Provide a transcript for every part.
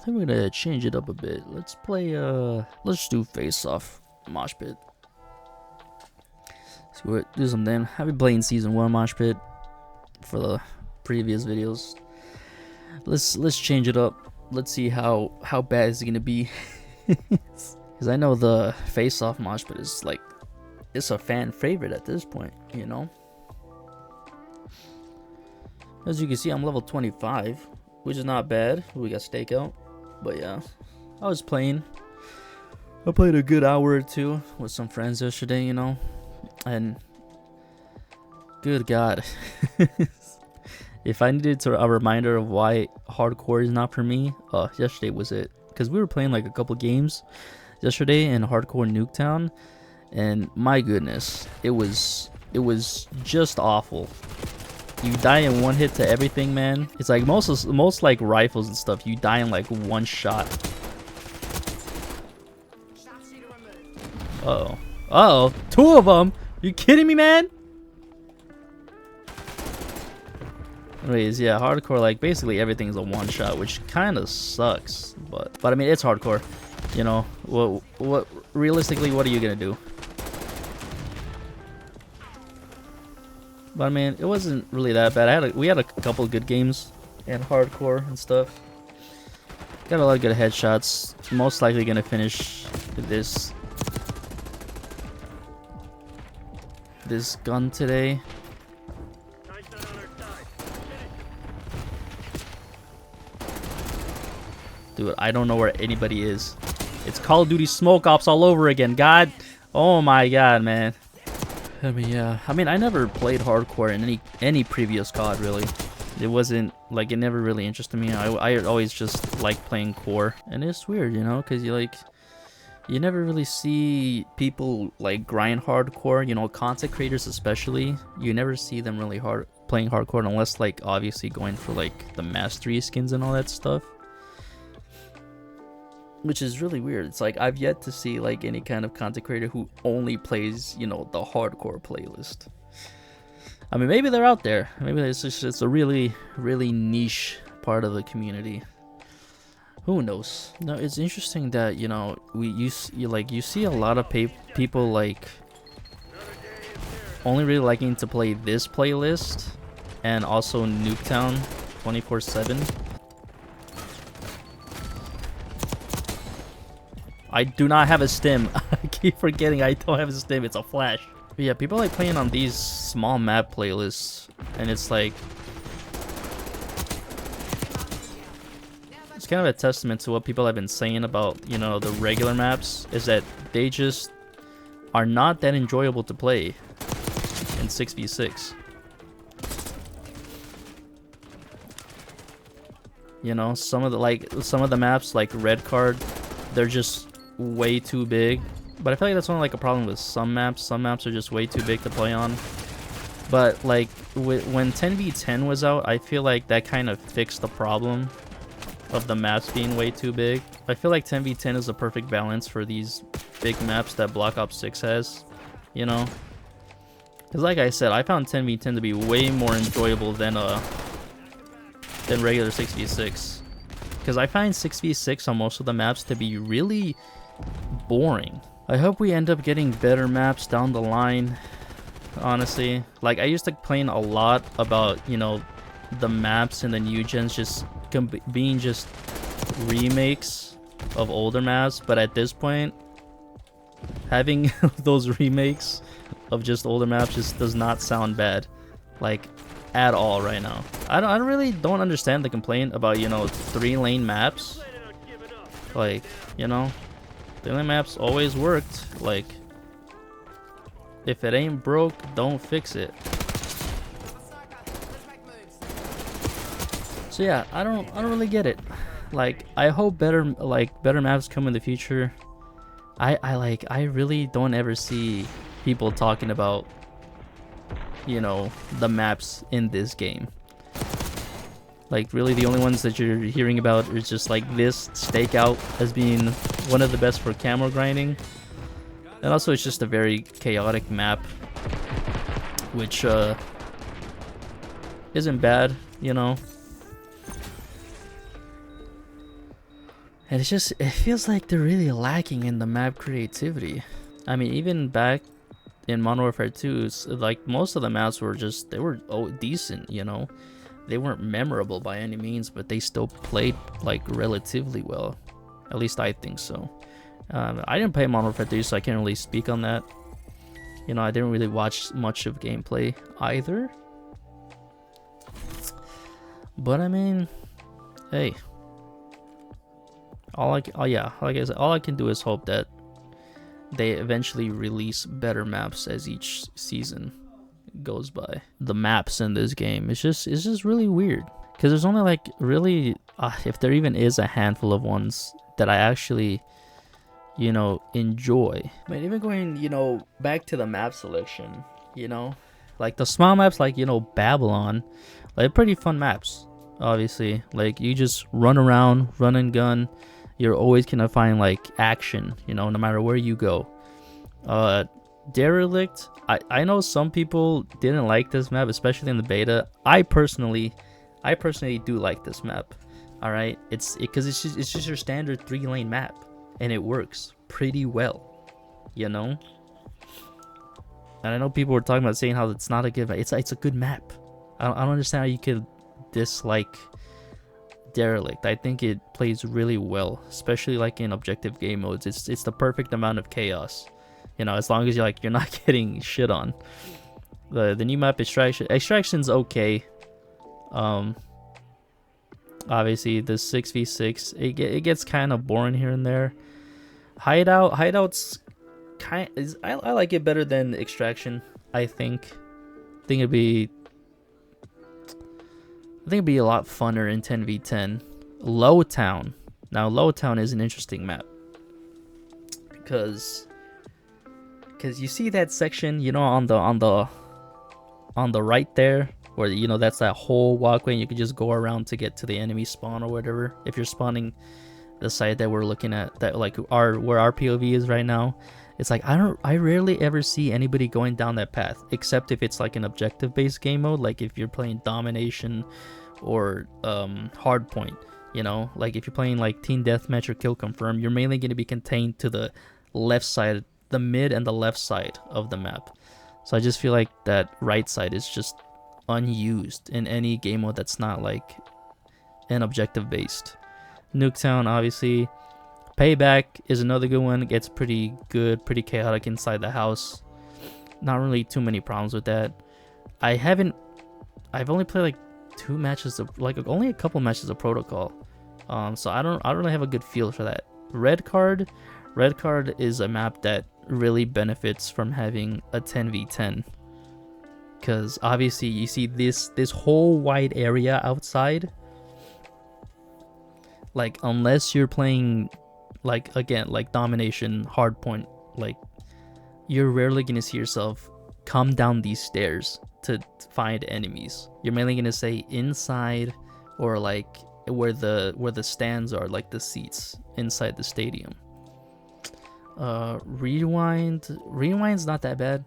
think we're gonna change it up a bit. Let's play let's do face off mosh pit. See what do something. I've been playing season 1 mosh pit for the previous videos. Let's change it up. Let's see how bad it's gonna be. Because I know the face off mosh pit is like, it's a fan favorite at this point, you know. As you can see, I'm level 25, which is not bad. We got stakeout, but yeah, I was playing. I played a good hour or two with some friends yesterday, you know, and good God, if I needed a reminder of why hardcore is not for me, yesterday was it. Because we were playing like a couple games yesterday in hardcore Nuketown, and my goodness, it was just awful. You die in one hit to everything, man. It's like most like rifles and stuff, you die in like one shot. Uh-oh, 2 of them. Are you kidding me, man? Anyways, yeah, hardcore, like basically everything's a one shot, which kind of sucks. But I mean, it's hardcore. You know, what realistically, what are you gonna do? But I mean, it wasn't really that bad. We had a couple of good games in hardcore and stuff. Got a lot of good headshots. Most likely gonna finish this gun today. Dude, I don't know where anybody is. It's Call of Duty Smoke Ops all over again. God, oh my God, man. I mean, yeah. I mean, I never played hardcore in any previous COD, really. It wasn't, like, it never really interested me. I always just liked playing core. And it's weird, you know, because you never really see people, like, grind hardcore, you know, content creators especially. You never see them really playing hardcore unless, like, obviously going for, like, the mastery skins and all that stuff. Which is really weird. It's like I've yet to see like any kind of content creator who only plays, you know, the hardcore playlist. I mean, maybe they're out there. Maybe it's a really niche part of the community. Who knows? No, it's interesting that, you know, you see a lot of people like only really liking to play this playlist and also Nuketown 24/7. I do not have a stim. I keep forgetting I don't have a stim. It's a flash. But yeah, people like playing on these small map playlists, and it's like, it's kind of a testament to what people have been saying about, you know, the regular maps, is that they just are not that enjoyable to play in 6v6. You know, some of the maps like Red Card, they're just way too big. But I feel like that's only like a problem with some maps. Some maps are just way too big to play on. But like when 10v10 was out, I feel like that kind of fixed the problem of the maps being way too big. I feel like 10v10 is a perfect balance for these big maps that Black Ops 6 has, you know? Because like I said, I found 10v10 to be way more enjoyable than regular 6v6. Because I find 6v6 on most of the maps to be really boring. I hope we end up getting better maps down the line, honestly. Like, I used to complain a lot about, you know, the maps in the new gens just being just remakes of older maps, but at this point, having those remakes of just older maps just does not sound bad, like, at all right now. I really don't understand the complaint about, you know, 3-lane maps. Like, you know, 3-lane maps always worked. Like, if it ain't broke, don't fix it. So yeah, I don't really get it. Like, I hope better maps come in the future. I really don't ever see people talking about, you know, the maps in this game. Like, really the only ones that you're hearing about is just like this stakeout as being one of the best for camo grinding. And also it's just a very chaotic map, which isn't bad, you know. And it feels like they're really lacking in the map creativity. I mean, even back in Modern Warfare 2, like most of the maps were just, they were decent, you know? They weren't memorable by any means, but they still played like relatively well. At least I think so. I didn't play Modern Warfare 3, so I can't really speak on that. You know, I didn't really watch much of gameplay either. But I mean, hey, like I said, all I can do is hope that they eventually release better maps as each season goes by. The maps in this game, it's just really weird, because there's only like really, if there even is a handful of ones that I actually, you know, enjoy. Man, even going, you know, back to the map selection, you know, like the small maps, like, you know, Babylon, like pretty fun maps. Obviously, like you just run around, run and gun. You're always gonna find like action, you know, no matter where you go. Derelict, I know some people didn't like this map, especially in the beta. I personally do like this map. All right, because it's just your standard 3-lane map, and it works pretty well, you know. And I know people were talking about saying how it's not a good map. It's a good map. I don't understand how you could dislike Derelict. I think it plays really well, especially like in objective game modes. It's the perfect amount of chaos, you know, as long as you're not getting shit on. The new map Extraction's okay. Obviously the 6v6, it gets kind of boring here and there. Hideout's I like it better than Extraction. I think it'd be a lot funner in 10v10. Lowtown. Now, Lowtown is an interesting map. Because you see that section, you know, on the right there, where, you know, that's that whole walkway, and you can just go around to get to the enemy spawn or whatever. If you're spawning the side that we're looking at, that like where our POV is right now, it's like I rarely ever see anybody going down that path, except if it's like an objective based game mode, like if you're playing domination or hardpoint, you know, like if you're playing like team deathmatch or kill confirm, you're mainly going to be contained to the left side, the mid and the left side of the map. So I just feel like that right side is just unused in any game mode that's not like an objective based. Nuketown, obviously. Payback is another good one. It gets pretty good, pretty chaotic inside the house. Not really too many problems with that. I've only played like only a couple matches of Protocol. So I don't really have a good feel for that. Red Card is a map that really benefits from having a 10v10. Because obviously you see this whole wide area outside. Like, unless you're playing like, again, like domination, hardpoint, like, you're rarely gonna see yourself come down these stairs to find enemies. You're mainly gonna say inside, or like where the stands are, like the seats inside the stadium. Rewind's not that bad.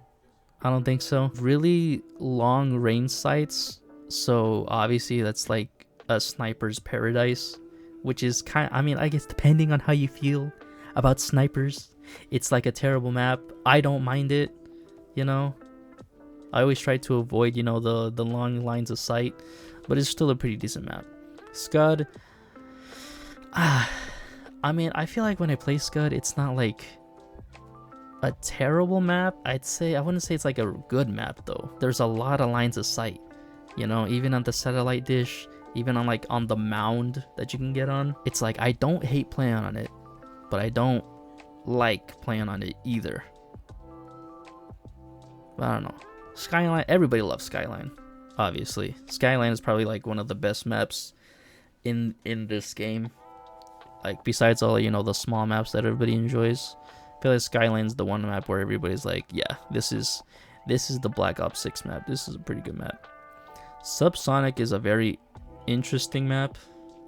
I don't think so. Really long range sights, so obviously that's like a sniper's paradise, which is I guess depending on how you feel about snipers, it's like a terrible map. I don't mind it, you know. I always try to avoid, you know, the long lines of sight, but it's still a pretty decent map. Scud, I mean, I feel like when I play Scud, it's not like a terrible map. I wouldn't say it's like a good map though. There's a lot of lines of sight, you know, even on the satellite dish, even on the mound that you can get on. It's like, I don't hate playing on it, but I don't like playing on it either. But I don't know. Skyline, everybody loves Skyline, obviously. Skyline is probably like one of the best maps in this game. Like, besides all, you know, the small maps that everybody enjoys, I feel like Skyline's the one map where everybody's like, yeah, this is the Black Ops 6 map. This is a pretty good map. Subsonic is a very interesting map,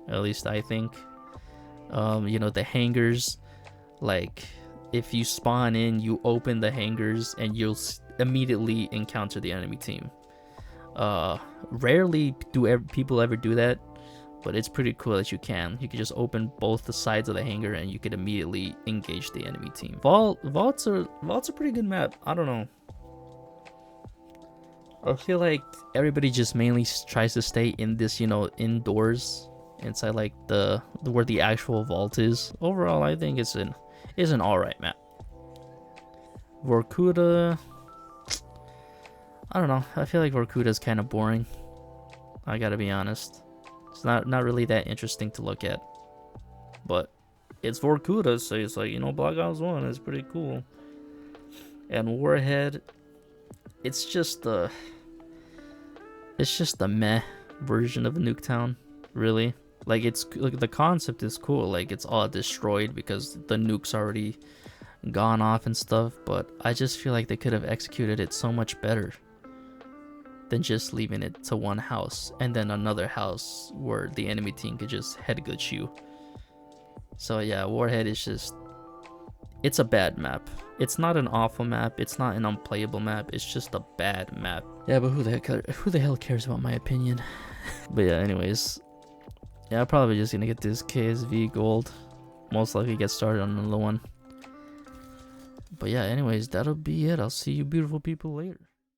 at least I think. You know, the hangars, like, if you spawn in, you open the hangars and you'll immediately encounter the enemy team. Rarely do people ever do that, but it's pretty cool that you can just open both the sides of the hangar and you could immediately engage the enemy team. Vault's a pretty good map. I don't know, I feel like everybody just mainly tries to stay in this, you know, indoors inside like the where the actual vault is. Overall, I think it's an alright map. Vorkuta, I don't know, I feel like Vorkuta is kind of boring, I gotta be honest. It's not really that interesting to look at, but it's Vorkuta, so it's like, you know, Black Ops 1 is pretty cool. And Warhead, it's just the meh version of Nuketown, really. Like, it's like the concept is cool, like it's all destroyed because the nuke's already gone off and stuff, but I just feel like they could have executed it so much better than just leaving it to one house and then another house where the enemy team could just headgut you. So yeah, Warhead is just, it's a bad map. It's not an awful map, it's not an unplayable map, it's just a bad map. Yeah, but who the hell cares about my opinion? But yeah, anyways, yeah, I'm probably just gonna get this KSV gold, most likely get started on another one. But yeah, anyways, that'll be it. I'll see you beautiful people later.